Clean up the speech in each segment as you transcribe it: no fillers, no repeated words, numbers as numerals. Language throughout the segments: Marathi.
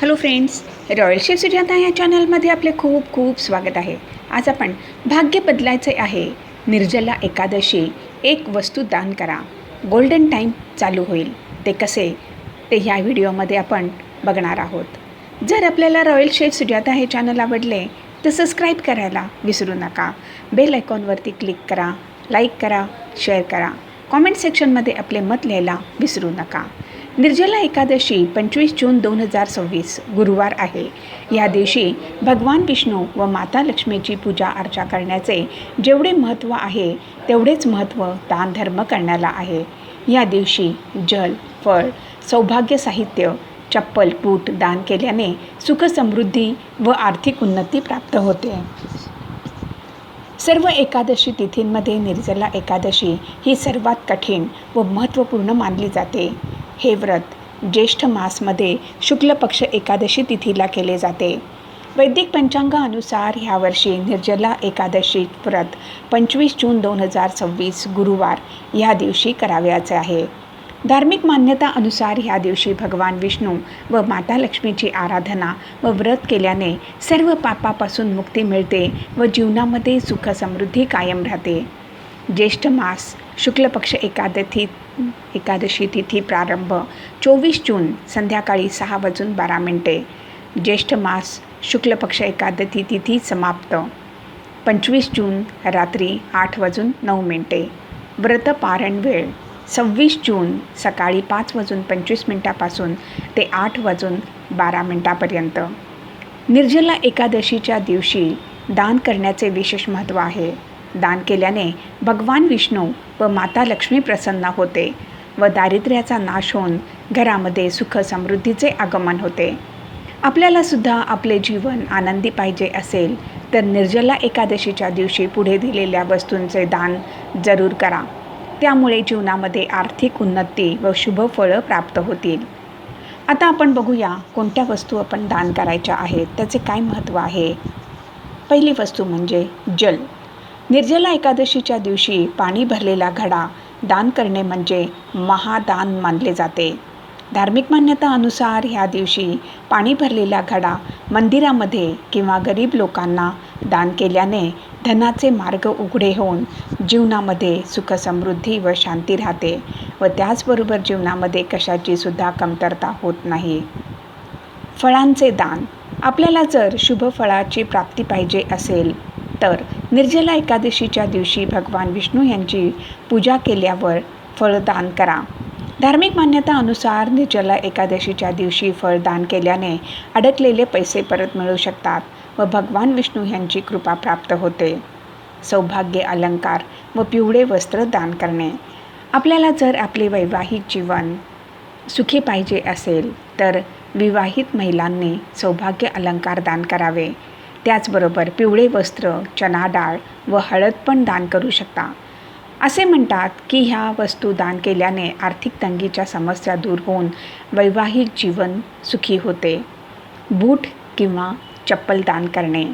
Hello friends, royal chef Sujata या चॅनलमध्ये आपले खूप खूप स्वागत आहे. आज आपण भाग्य बदलायचे आहे, निर्जला एकादशी, एक वस्तू दान करा, गोल्डन टाईम चालू होईल. ते कसे ते ह्या व्हिडिओमध्ये आपण बघणार आहोत. जर आपल्याला रॉयल शेफ सुजाता हे चॅनल आवडले तर सबस्क्राईब करायला विसरू नका. बेल आयकॉनवरती क्लिक करा, लाईक करा, शेअर करा. कॉमेंट सेक्शनमध्ये आपले मत लिहायला विसरू नका. निर्जला एकादशी 25 जून 2026 गुरुवार आहे. या दिवशी भगवान विष्णू व माता लक्ष्मीची पूजा अर्चा करण्याचे जेवढे महत्त्व आहे तेवढेच महत्त्व दानधर्म करण्याला आहे. या दिवशी जल, फळ, सौभाग्य साहित्य, चप्पल, बूट दान केल्याने सुख समृद्धी व आर्थिक उन्नती प्राप्त होते. सर्व एकादशी तिथींमध्ये निर्जला एकादशी ही सर्वात कठीण व महत्त्वपूर्ण मानली जाते. हे व्रत ज्येष्ठ मासमध्ये शुक्ल पक्ष एकादशी तिथीला केले जाते. वैदिक पंचांगानुसार ह्या वर्षी निर्जला एकादशी व्रत 25 जून 2026 गुरुवार ह्या दिवशी करावयाचे आहे. धार्मिक मान्यता अनुसार ह्या दिवशी भगवान विष्णू व माता लक्ष्मीची आराधना व व्रत केल्याने सर्व पापापासून मुक्ती मिळते व जीवनामध्ये सुख समृद्धी कायम राहते. ज्येष्ठ मास शुक्ल पक्ष एकादशी तिथी प्रारंभ 24 जून संध्याकाळी 6:12. ज्येष्ठ मास शुक्ल पक्ष एकादशी तिथी समाप्त 25 जून रात्री 8:09. व्रत पारण वेळ 26 जून सकाळी 5:25 ते 8:12 निर्जला एकादशीच्या दिवशी दान करण्याचे विशेष महत्त्व आहे. दान केल्याने भगवान विष्णू व माता लक्ष्मी प्रसन्न होते व दारिद्र्याचा नाश होऊन घरामध्ये सुख समृद्धीचे आगमन होते. आपल्यालासुद्धा आपले जीवन आनंदी पाहिजे असेल तर निर्जला एकादशीच्या दिवशी पुढे दिलेल्या वस्तूंचे दान जरूर करा. त्यामुळे जीवनामध्ये आर्थिक उन्नती व शुभ फळं प्राप्त होतील. आता आपण बघूया कोणत्या वस्तू आपण दान करायच्या आहेत, त्याचे काय महत्त्व आहे. पहिली वस्तू म्हणजे जल. निर्जला एकादशीच्या दिवशी पाणी भरलेला घडा दान करणे म्हणजे महादान मानले जाते. धार्मिक मान्यता अनुसार ह्या दिवशी पाणी भरलेला घडा मंदिरामध्ये किंवा गरीब लोकांना दान केल्याने धनाचे मार्ग उघडे होऊन जीवनामध्ये सुख समृद्धी व शांती राहते व त्याचबरोबर जीवनामध्ये कशाची सुद्धा कमतरता होत नाही. फळांचे दान. आपल्याला जर शुभ फळाची प्राप्ती पाहिजे असेल तर निर्जला एकादशीच्या दिवशी भगवान विष्णू यांची पूजा केल्यावर फळदान करा. धार्मिक मान्यता अनुसार निर्जला एकादशीच्या दिवशी फळदान केल्याने अडकलेले पैसे परत मिळू शकतात व भगवान विष्णू यांची कृपा प्राप्त होते. सौभाग्य अलंकार व पिवळे वस्त्र दान करणे. आपल्याला जर आपले वैवाहिक जीवन सुखी पाहिजे असेल तर विवाहित महिलांनी सौभाग्य अलंकार दान करावे. त्याचबरोबर पिवळे वस्त्र, चणा डाळ व हळद पण दान करू शकता. असे म्हणतात की ह्या वस्तू दान केल्याने आर्थिक तंगीच्या समस्या दूर होऊन वैवाहिक जीवन सुखी होते. बूट किंवा चप्पल दान करणे.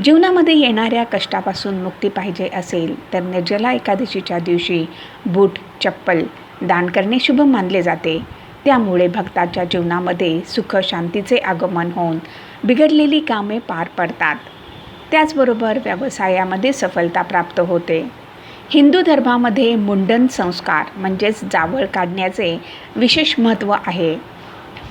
जीवनामध्ये येणाऱ्या कष्टापासून मुक्ती पाहिजे असेल तर निर्जला एकादशीच्या दिवशी बूट, चप्पल दान करणे शुभ मानले जाते. त्यामुळे भक्ताच्या जीवनामध्ये सुख शांतीचे आगमन होऊन बिघडलेली कामे पार पडतात. त्याचबरोबर व्यवसायामध्ये सफलता प्राप्त होते. हिंदू धर्मामध्ये मुंडन संस्कार म्हणजेच जावळ काढण्याचे विशेष महत्त्व आहे.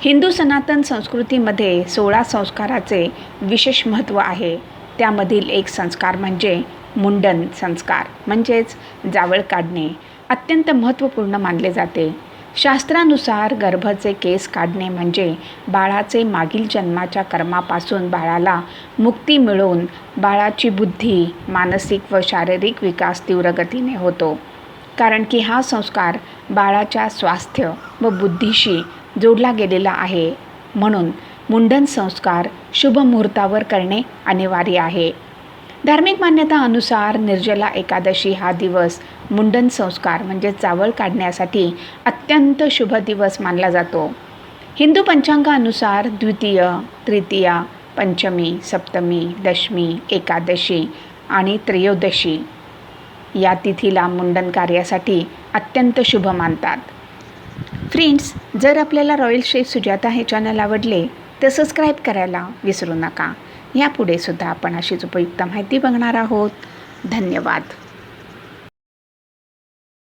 हिंदू सनातन संस्कृतीमध्ये 16 संस्काराचे विशेष महत्त्व आहे. त्यामधील एक संस्कार म्हणजे मुंडन संस्कार म्हणजेच जावळ काढणे अत्यंत महत्त्वपूर्ण मानले जाते. शास्त्रानुसार गर्भाचे केस काढणे म्हणजे बाळाचे मागील जन्माच्या कर्मापासून बाळाला मुक्ती मिळवून बाळाची बुद्धी, मानसिक व शारीरिक विकास तीव्र गतीने होतो. कारण की हा संस्कार बाळाच्या स्वास्थ्य व बुद्धीशी जोडला गेलेला आहे. म्हणून मुंडन संस्कार शुभ मुहूर्तावर करणे अनिवार्य आहे. धार्मिक मान्यता अनुसार निर्जला एकादशी हा दिवस मुंडन संस्कार म्हणजे जावळ काढण्यासाठी अत्यंत शुभ दिवस मानला जातो. हिंदू पंचांगानुसार द्वितीय, तृतीया, पंचमी, सप्तमी, दशमी, एकादशी आणि त्रयोदशी या तिथीला मुंडन कार्यासाठी अत्यंत शुभ मानतात. फ्रेंड्स, जर आपल्याला रॉयल शेफ सुजाता हे चॅनल आवडले तर सबस्क्राईब करायला विसरू नका. यापुढे सुद्धा आपण अशीच उपयुक्त माहिती बघणार आहोत. धन्यवाद.